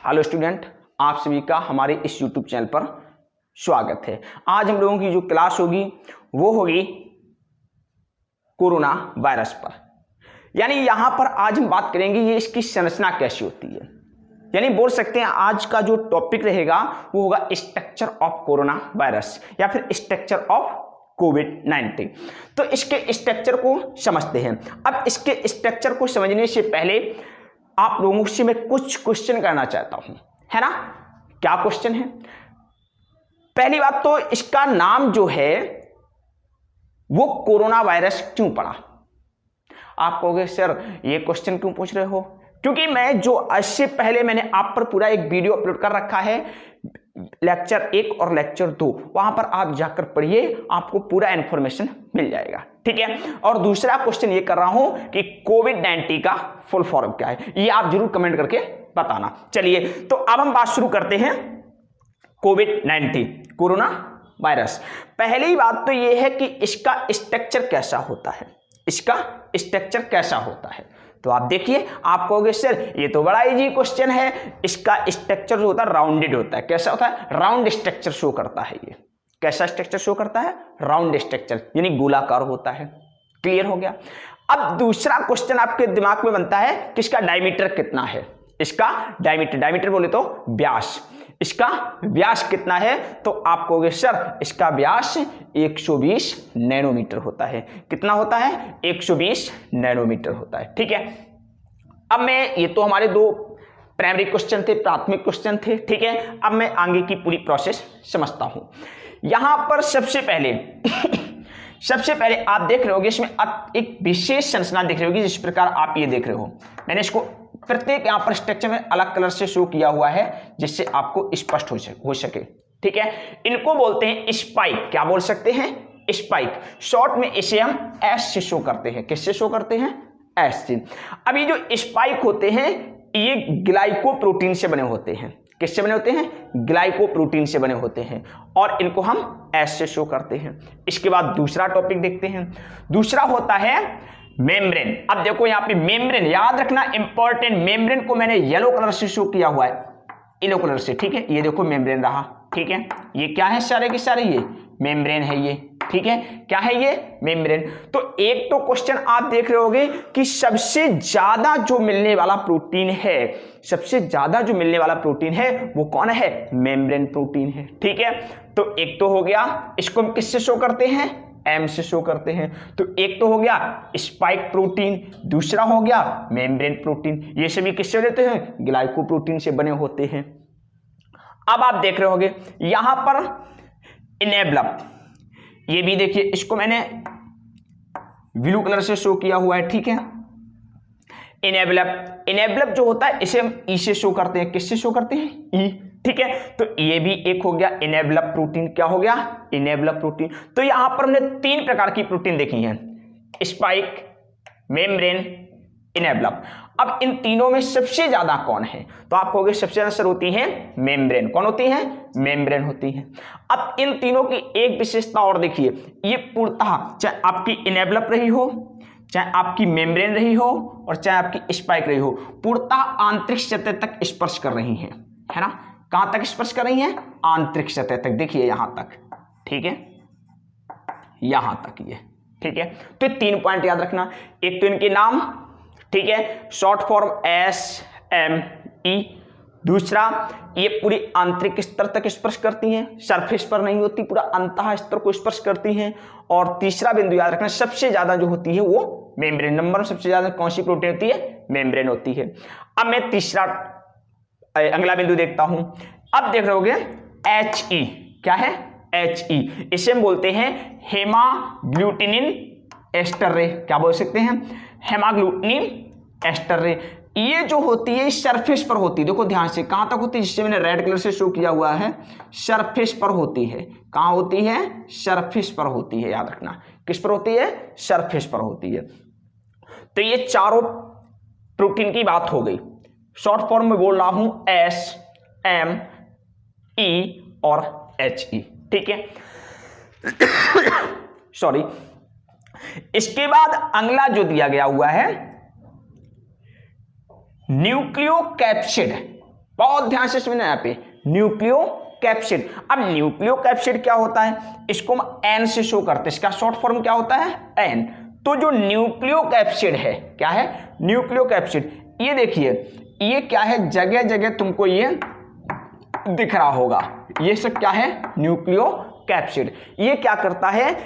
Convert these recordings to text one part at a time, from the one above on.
Hello student, आप सभी का हमारे इस यूट्यूब चैनल पर स्वागत है। आज हम लोगों की जो क्लास होगी वो होगी कोरोना वायरस पर। यानी यहाँ पर आज हम बात करेंगे ये इसकी संरचना कैसी होती है। यानी बोल सकते हैं आज का जो टॉपिक रहेगा वो होगा स्ट्रक्चर ऑफ कोरोना वायरस या फिर स्ट्रक्चर ऑफ कोविड-19। तो इसके स्ट्रक्चर को समझते हैं। अब इसके स्ट्रक्चर को समझने से पहले आप लोगों से मैं कुछ क्वेश्चन करना चाहता हूं, है ना। क्या क्वेश्चन है? पहली बात तो इसका नाम जो है वो कोरोना वायरस क्यों पड़ा। आप कहोगे सर ये क्वेश्चन क्यों पूछ रहे हो? क्योंकि मैं जो इससे पहले मैंने आप पर पूरा एक वीडियो अपलोड कर रखा है, लेक्चर 1 और लेक्चर 2, वहां पर आप जाकर पढ़िए, आपको पूरा इंफॉर्मेशन मिल जाएगा, ठीक है। और दूसरा क्वेश्चन ये कर रहा हूं कि कोविड-19 का फुल फॉर्म क्या है, ये आप जरूर कमेंट करके बताना। चलिए तो अब हम बात शुरू करते हैं कोविड-19 कोरोना वायरस। पहली बात तो ये है कि इसका स्ट्रक्चर कैसा होता है। इसका स्ट्रक्चर कैसा होता है तो आप देखिए, आप कहोगे सर ये तो बड़ा इजी क्वेश्चन है। इसका स्ट्रक्चर जो होता है राउंडेड होता है। कैसा होता है? राउंड स्ट्रक्चर शो करता है। ये कैसा स्ट्रक्चर शो करता है? राउंड स्ट्रक्चर, यानी गोलाकार होता है। क्लियर हो गया। अब दूसरा क्वेश्चन आपके दिमाग में बनता है कि इसका डायमीटर कितना है। इसका डायमीटर बोले तो व्यास। इसका व्यास कितना है तो आप कहोगे सर इसका व्यास 120 नैनोमीटर होता है। कितना होता है? 120 नैनोमीटर होता है, ठीक है। अब मैं ये तो हमारे दो प्राइमरी क्वेश्चन थे, प्राथमिक क्वेश्चन थे, ठीक है। अब मैं आगे की पूरी प्रोसेस समझता हूं। यहां पर सबसे पहले आप देख रहे होगे इसमें एक विशेष संरचना देख रहे होगी, जिस प्रकार आप ये देख रहे हो। मैंने इसको प्रत्येक यहां पर स्ट्रक्चर में अलग कलर से शो किया हुआ है जिससे आपको स्पष्ट हो सके, ठीक है। इनको बोलते हैं स्पाइक। क्या बोल सकते हैं? स्पाइक। शॉर्ट में इसे हम एस से शो करते हैं। किससे शो करते हैं? एस से। अब ये जो स्पाइक होते हैं ये ग्लाइकोप्रोटीन से बने होते हैं। किससे बने होते हैं? ग्लाइकोप्रोटीन से बने होते हैं और इनको हम एस से शो करते हैं। इसके बाद दूसरा टॉपिक देखते हैं। दूसरा होता है मेम्ब्रेन। अब देखो यहाँ पे मेम्ब्रेन, याद रखना इंपॉर्टेंट, मेम्ब्रेन को मैंने येलो कलर से शो किया हुआ है, येलो कलर से, ठीक है। ये देखो मेम्ब्रेन रहा, ठीक है। ये क्या है? सारे के सारे ये मेम्ब्रेन है, ये ठीक है। क्या है? ये मेम्ब्रेन। तो एक तो क्वेश्चन आप देख रहे होगे कि सबसे ज्यादा जो मिलने वाला प्रोटीन है, सबसे ज्यादा जो मिलने वाला प्रोटीन है वो कौन है? मेम्ब्रेन प्रोटीन है, ठीक है। तो एक तो हो गया, इसको हम किससे शो करते हैं? एम से शो करते हैं। तो एक तो हो गया स्पाइक प्रोटीन, दूसरा हो गया मेम्ब्रेन प्रोटीन। ये सभी किससे रहते हैं? ग्लाइकोप्रोटीन से बने होते हैं। अब आप देख रहे होगे यहां पर इनेवलप, ये भी देखिए, इसको मैंने ब्लू कलर से शो किया हुआ है, ठीक है। इनेवलप जो होता है इसे हम ई से शो करते हैं। किससे शो करते हैं? ई, ठीक है। तो ये भी एक हो गया इनेवलप प्रोटीन। क्या हो गया? इनेवलप प्रोटीन। तो यहां पर हमने 3 प्रकार की प्रोटीन देखी है, स्पाइक, मेम्ब्रेन, इनेवलप। अब इन तीनों में सबसे ज्यादा कौन है तो आप कहोगे सबसे ज्यादा सर होती है मेम्ब्रेन। कौन होती है? मेम्ब्रेन होती है। अब इन तीनों की एक विशेषता और देखिए, ये पूर्णतः चाहे आपकी इनेवलप रही हो, चाहे आपकी मेम्ब्रेन रही हो और चाहे आपकी स्पाइक रही हो, पूर्णतः आंतरिक सतह तक स्पर्श कर रही है ना। कहां तक स्पर्श कर रही हैं? आंतरिक सतह तक। देखिए यहां तक, ठीक है, यहां तक ये, ठीक है। तो 3 पॉइंट याद रखना। एक तो इनके नाम, ठीक है, शॉर्ट फॉर्म SME। दूसरा ये पूरी आंतरिक स्तर तक स्पर्श करती हैं, सरफेस पर नहीं होती, पूरा अंतः स्तर को स्पर्श करती हैं। और तीसरा बिंदु याद रखना, सबसे ज्यादा जो होती है वो मेम्ब्रेन। नंबर में सबसे ज्यादा कौन सी प्रोटीन होती है? मेम्ब्रेन होती है। अब मैं तीसरा अगला बिंदु देखता हूं। अब देख रहे होगे HE। क्या है? HE, इसे हम बोलते हैं हेमाग्लूटिनिन एस्टर रे। क्या बोल सकते हैं? हेमाग्लूटिनिन एस्टर रे। ये जो होती है सरफेस पर होती है। देखो ध्यान से, कहां तक होती है? जिससे मैंने रेड कलर से शो किया हुआ है, सरफेस पर होती है। कहां होती है? सरफेस पर होती है। याद रखना, किस पर होती है? सरफेस पर होती है। तो ये चारों प्रोटीन की बात हो गई। शॉर्ट फॉर्म में बोल रहा हूं SME और HE, ठीक है। सॉरी। इसके बाद अगला जो दिया गया हुआ है न्यूक्लियोकैप्सिड। बहुत ध्यान से समझना यहाँ पे, न्यूक्लियो कैप्सिड। अब न्यूक्लियो कैप्सिड क्या होता है, इसको हम एन से शो करते हैं, इसका शॉर्ट फॉर्म क्या होता है, एन। तो जो न्यूक्लियो कैप्सिड है, क्या है, न्यूक्लियो कैप्सिड, ये देखिए ये क्या है, जगह जगह तुमको ये दिख रहा होगा, ये सब क्या है, न्यूक्लियो कैप्सिड। ये क्या करता है,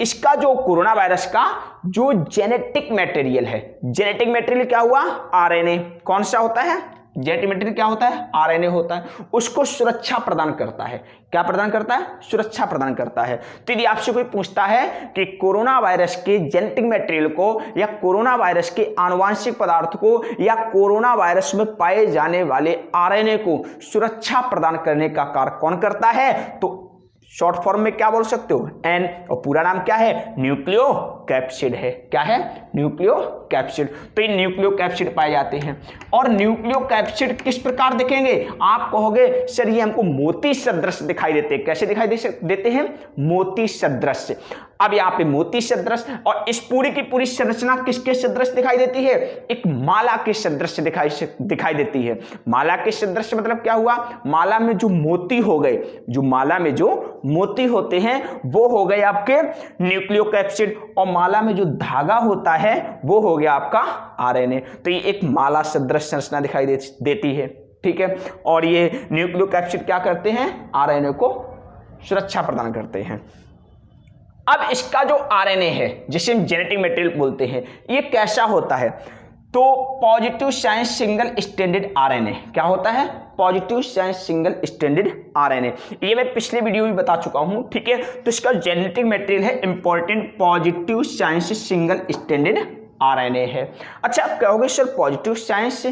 इसका जो कोरोना वायरस का जो जेनेटिक मटेरियल है, जेनेटिक मटेरियल क्या हुआ, आरएनए, कौन सा होता है, जेनेटिक मटेरियल क्या होता है, आरएनए होता है, उसको सुरक्षा प्रदान करता है। क्या प्रदान करता है, सुरक्षा प्रदान करता है। तो यदि आपसे कोई पूछता है कि कोरोना वायरस के जेनेटिक मटेरियल को या कोरोना वायरस के आनुवांशिक पदार्थ को या कोरोना वायरस में पाए जाने वाले आरएनए को सुरक्षा प्रदान करने का कार्य कौन करता है, तो शॉर्ट फॉर्म में क्या बोल सकते हो, एन, और पूरा नाम क्या है, न्यूक्लियो कैप्सिड है। क्या है, न्यूक्लियो कैप्सिड। तो ये न्यूक्लियो कैप्सिड पाए जाते हैं। और न्यूक्लियो कैप्सिड किस प्रकार दिखेंगे, आप कहोगे सर ये हमको मोती सदृश दिखाई देते हैं। कैसे दिखाई देते हैं, मोती सदृश। अब यहाँ पे मोती सदृश, और इस पूरी की पूरी संरचना किसके सदृश दिखाई देती है, एक माला के सदृश दिखाई देती है। माला के सदृश मतलब क्या हुआ, माला में जो मोती हो गए, जो माला में जो मोती होते हैं वो हो गए आपके न्यूक्लियो कैप्सिड, और माला में जो धागा होता है वो हो गया आपका आरएनए। तो ये एक माला सदृश संरचना दिखाई देती है, ठीक है। और ये न्यूक्लियो कैप्सिड क्या करते हैं, आरएनए को सुरक्षा प्रदान करते हैं। अब इसका जो आरएनए है, जिसे हम जेनेटिक मटेरियल बोलते हैं, ये कैसा होता है, तो positive charge single stranded RNA. क्या होता है, positive charge single stranded RNA. ये मैं पिछले वीडियो में बता चुका हूं, ठीक है। तो इसका जेनेटिक मटेरियल है important positive charge single stranded RNA है। अच्छा, आप कहोगे sir positive charge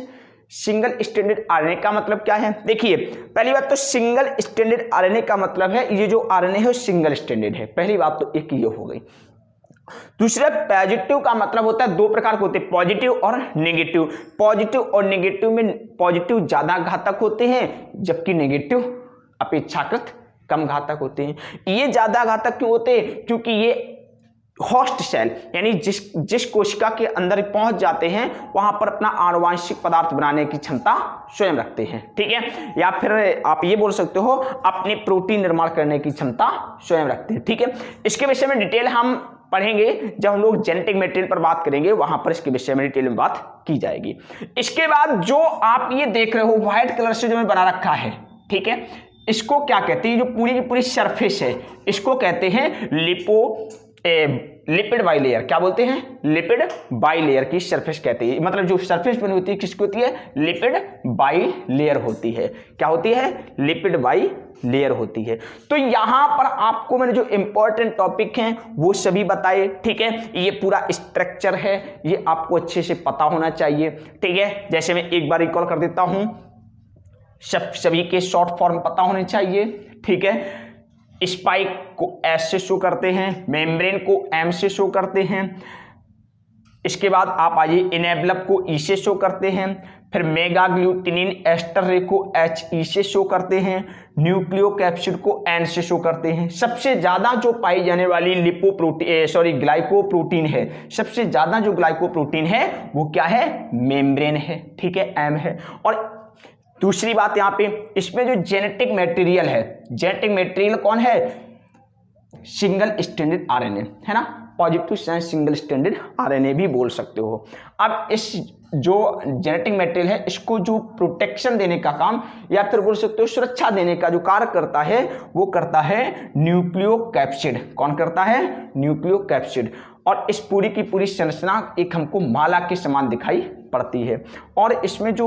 single stranded RNA का मतलब क्या है। देखिए पहली बात तो सिंगल स्ट्रैंडेड आरएनए का मतलब है ये जो आरएनए है वो सिंगल स्ट्रैंडेड है। पहली बात तो एक ये हो गई। दूसरा पॉजिटिव का मतलब होता है, दो प्रकार के होते हैं, पॉजिटिव और नेगेटिव। पॉजिटिव और नेगेटिव में पॉजिटिव ज्यादा घातक होते हैं जबकि नेगेटिव अपेक्षाकृत कम घातक होते हैं। ये ज्यादा घातक क्यों होते हैं, क्योंकि ये होस्ट सेल यानी जिस कोशिका के अंदर पहुंच जाते हैं वहां पर अपना आनुवांशिक पदार्थ बनाने की क्षमता स्वयं रखते हैं, ठीक है। या फिर आप ये बोल सकते हो अपने प्रोटीन निर्माण करने की क्षमता स्वयं रखते हैं, ठीक है। इसके विषय में डिटेल हम पढ़ेंगे जब हम लोग जेनेटिक मटेरियल पर बात करेंगे, वहां पर इसके विषय में डिटेल में बात की जाएगी। इसके बाद जो आप ये देख रहे हो व्हाइट कलर से जो मैं बना रखा है, ठीक है, इसको क्या कहते हैं, जो पूरी की पूरी सरफेस है इसको कहते हैं लिपिड बाइलेयर। क्या बोलते हैं, लिपिड बाइलेयर की सरफेस कहते हैं। मतलब जो सरफेस बनी होती है किसकी होती है, लिपिड बाइलेयर होती है। क्या होती है, लिपिड बाइलेयर होती है। तो यहां पर आपको मैंने जो इंपॉर्टेंट टॉपिक हैं वो सभी बताए, ठीक है। ये पूरा स्ट्रक्चर है, ये आपको अच्छे से पता होना चाहिए, ठीक है। जैसे मैं एक बार रिकॉल कर देता हूं, सभी के शॉर्ट फॉर्म पता होने चाहिए, ठीक है। स्पाइक को एस से शो करते हैं, मेम्ब्रेन को एम से शो करते हैं। इसके बाद आप आइए इनेबलप को ई से शो करते हैं, फिर मेगा ग्लूटिनिन एस्टर रे को एच ई से शो करते हैं, न्यूक्लियो कैप्सिड को एन से शो करते हैं। सबसे ज्यादा जो पाई जाने वाली ग्लाइकोप्रोटीन है, सबसे ज्यादा जो ग्लाइकोप्रोटीन है वो क्या है, मेम्ब्रेन है, ठीक है, एम है। और दूसरी बात यहां पे इसमें जो जेनेटिक मटेरियल है, जेनेटिक मटेरियल कौन है, सिंगल स्ट्रैंडेड आरएनए है ना, positive charge single stranded RNA भी बोल सकते हो। अब इस जो जेनेटिक मटेरियल है इसको जो प्रोटेक्शन देने का काम या फिर बोल सकते हो सुरक्षा देने का जो कार्य करता है वो करता है न्यूक्लियो कैप्सिड। कौन करता है, न्यूक्लियो कैप्सिड। और इस पूरी की पूरी संरचना एक हमको माला के समान दिखाई पड़ती है। और इसमें जो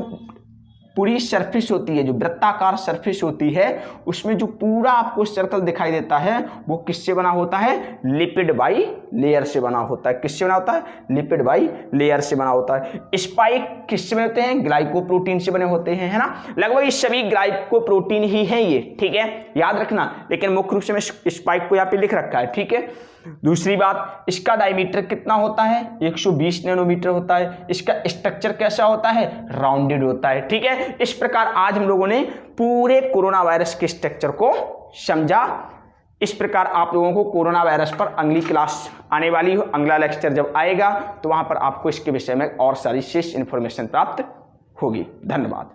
पूरी सरफेस होती है, जो वृत्ताकार सरफेस होती है, उसमें जो पूरा आपको सर्कल दिखाई देता है वो किससे बना होता है, लिपिड बाई लेयर से बना होता है। किससे बना होता है, लिपिड बाई लेयर से बना होता है। स्पाइक किससे बने होते हैं, ग्लाइकोप्रोटीन से बने होते हैं, है ना। लगभग ये सभी ग्लाइकोप्रोटीन ही हैं ये, ठीक है, याद रखना। लेकिन मुख्य रूप से मैं स्पाइक को यहाँ पे लिख रखा है, ठीक है। दूसरी बात, इसका डायमीटर कितना होता है, 120 नैनोमीटर होता है। इसका स्ट्रक्चर कैसा होता है, राउंडेड होता है, ठीक है। इस प्रकार आज हम लोगों ने पूरे कोरोना वायरस के स्ट्रक्चर को समझा। इस प्रकार आप लोगों को कोरोना वायरस पर अगली क्लास आने वाली हो, अगला लेक्चर जब आएगा तो वहां पर आपको इसके विषय में और सारी शेष इंफॉर्मेशन प्राप्त होगी। धन्यवाद।